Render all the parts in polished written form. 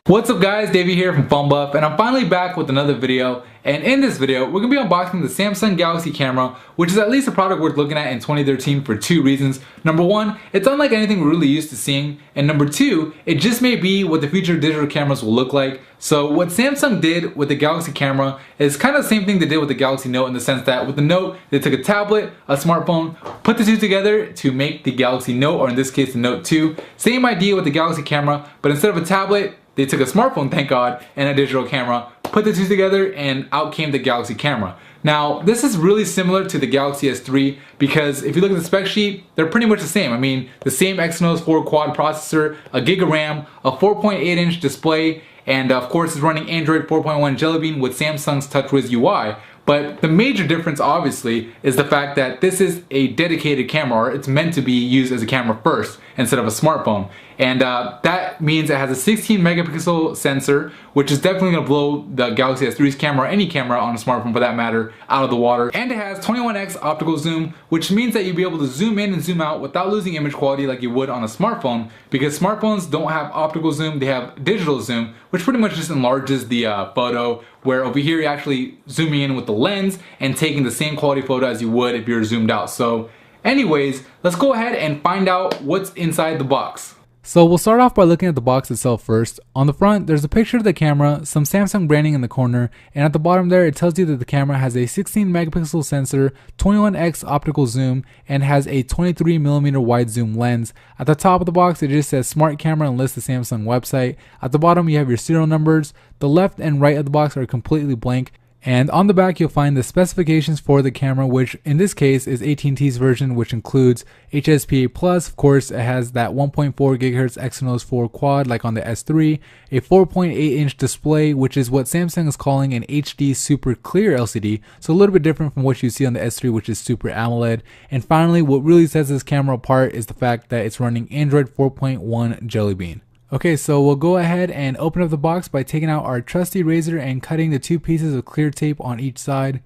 What's up guys, Davey here from PhoneBuff, and I'm finally back with another video. And in this video, we're going to be unboxing the Samsung Galaxy camera, which is at least a product worth looking at in 2013 for two reasons. Number one, it's unlike anything we're really used to seeing. And number two, it just may be what the future digital cameras will look like. So what Samsung did with the Galaxy camera is kind of the same thing they did with the Galaxy Note, in the sense that with the Note, they took a tablet, a smartphone, put the two together to make the Galaxy Note, or in this case the Note 2. Same idea with the Galaxy camera, but instead of a tablet, they took a smartphone, thank God, and a digital camera, put the two together, and out came the Galaxy camera. Now, this is really similar to the Galaxy S3 because if you look at the spec sheet, they're pretty much the same. I mean, the same Exynos 4 quad processor, a gig of RAM, a 4.8-inch display, and of course it's running Android 4.1 Jelly Bean with Samsung's TouchWiz UI. But the major difference, obviously, is the fact that this is a dedicated camera, or it's meant to be used as a camera first instead of a smartphone. And that means it has a 16 megapixel sensor, which is definitely going to blow the Galaxy S3's camera, or any camera on a smartphone for that matter, out of the water. And it has 21x optical zoom, which means that you'll be able to zoom in and zoom out without losing image quality like you would on a smartphone, because smartphones don't have optical zoom, they have digital zoom, which pretty much just enlarges the photo, where over here you're actually zooming in with the lens and taking the same quality photo as you would if you're zoomed out. So anyways, let's go ahead and find out what's inside the box. So we'll start off by looking at the box itself first. On the front, there's a picture of the camera, some Samsung branding in the corner, and at the bottom there it tells you that the camera has a 16 megapixel sensor, 21x optical zoom, and has a 23mm wide zoom lens. At the top of the box it just says smart camera and lists the Samsung website. At the bottom you have your serial numbers. The left and right of the box are completely blank. And on the back you'll find the specifications for the camera, which in this case is AT&T's version, which includes HSPA+, of course it has that 1.4 GHz Exynos 4 quad like on the S3, a 4.8-inch display, which is what Samsung is calling an HD Super Clear LCD, so a little bit different from what you see on the S3, which is Super AMOLED. And finally, what really sets this camera apart is the fact that it's running Android 4.1 Jelly Bean. Okay, so we'll go ahead and open up the box by taking out our trusty razor and cutting the two pieces of clear tape on each side.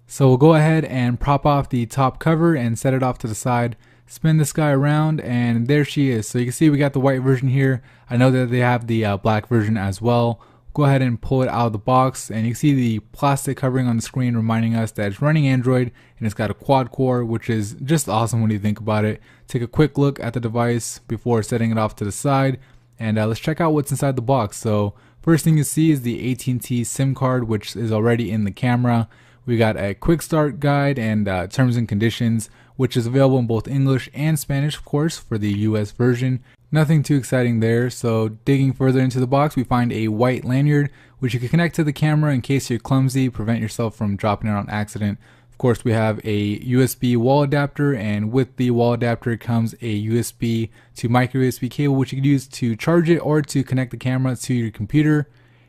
So we'll go ahead and prop off the top cover and set it off to the side. Spin this guy around and there she is. So you can see we got the white version here. I know that they have the black version as well. Go ahead and pull it out of the box and you can see the plastic covering on the screen reminding us that it's running Android and it's got a quad core, which is just awesome when you think about it. Take a quick look at the device before setting it off to the side. And let's check out what's inside the box. So first thing you see is the AT&T SIM card, which is already in the camera. We got a quick start guide and terms and conditions, which is available in both English and Spanish, of course, for the US version. Nothing too exciting there. So digging further into the box, we find a white lanyard, which you can connect to the camera in case you're clumsy, prevent yourself from dropping it on accident. Of course, we have a USB wall adapter, and with the wall adapter comes a USB to micro USB cable, which you can use to charge it or to connect the camera to your computer.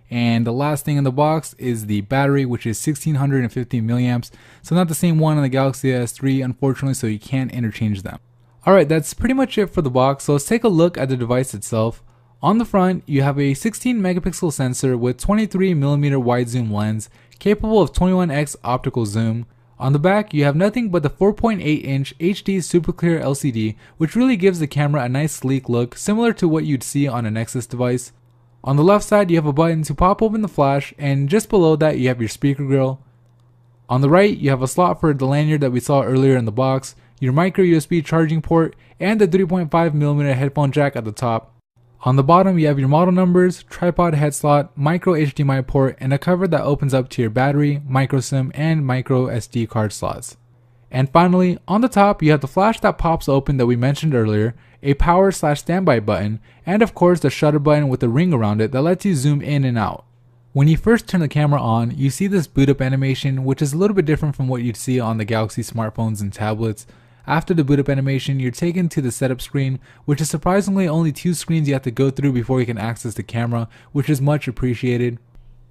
And the last thing in the box is the battery, which is 1650 milliamps. So not the same one on the Galaxy S3, unfortunately, so you can't interchange them. Alright, that's pretty much it for the box. So let's take a look at the device itself. On the front, you have a 16 megapixel sensor with 23mm wide zoom lens, capable of 21x optical zoom. On the back, you have nothing but the 4.8-inch HD Super Clear LCD, which really gives the camera a nice sleek look, similar to what you'd see on a Nexus device. On the left side, you have a button to pop open the flash, and just below that, you have your speaker grill. On the right, you have a slot for the lanyard that we saw earlier in the box, your micro USB charging port, and the 3.5mm headphone jack at the top. On the bottom, you have your model numbers, tripod head slot, micro HDMI port, and a cover that opens up to your battery, micro SIM, and micro SD card slots. And finally, on the top, you have the flash that pops open that we mentioned earlier, a power/standby button, and of course the shutter button with a ring around it that lets you zoom in and out. When you first turn the camera on, you see this boot up animation, which is a little bit different from what you'd see on the Galaxy smartphones and tablets. After the boot up animation, you're taken to the setup screen, which is surprisingly only 2 screens you have to go through before you can access the camera, which is much appreciated.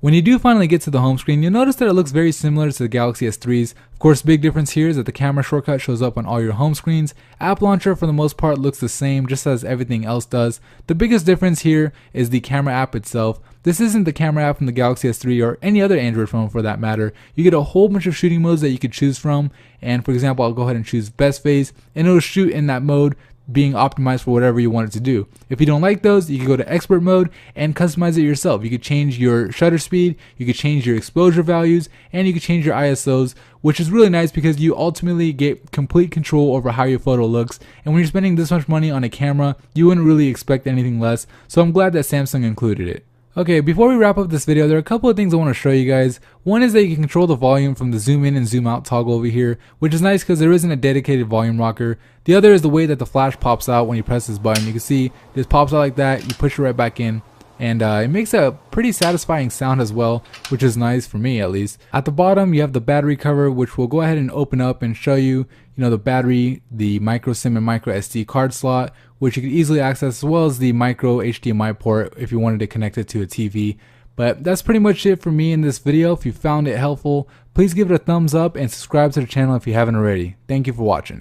When you do finally get to the home screen, you'll notice that it looks very similar to the Galaxy S3's. Of course, big difference here is that the camera shortcut shows up on all your home screens. App launcher for the most part looks the same, just as everything else does. The biggest difference here is the camera app itself. This isn't the camera app from the Galaxy S3 or any other Android phone for that matter. You get a whole bunch of shooting modes that you could choose from, and for example, I'll go ahead and choose best phase, and it'll shoot in that mode being optimized for whatever you want it to do. If you don't like those, you can go to expert mode and customize it yourself. You could change your shutter speed, you could change your exposure values, and you could change your ISOs, which is really nice because you ultimately get complete control over how your photo looks. And when you're spending this much money on a camera, you wouldn't really expect anything less. So I'm glad that Samsung included it. Okay, before we wrap up this video, there are a couple of things I want to show you guys. One is that you can control the volume from the zoom in and zoom out toggle over here, which is nice because there isn't a dedicated volume rocker. The other is the way that the flash pops out when you press this button. You can see this pops out like that, you push it right back in, and it makes a pretty satisfying sound as well, which is nice for me at least. At the bottom you have the battery cover, which will go ahead and open up and show you, the battery, the micro SIM and micro SD card slot, which you can easily access, as well as the micro HDMI port if you wanted to connect it to a TV. But that's pretty much it for me in this video. If you found it helpful, please give it a thumbs up and subscribe to the channel if you haven't already. Thank you for watching.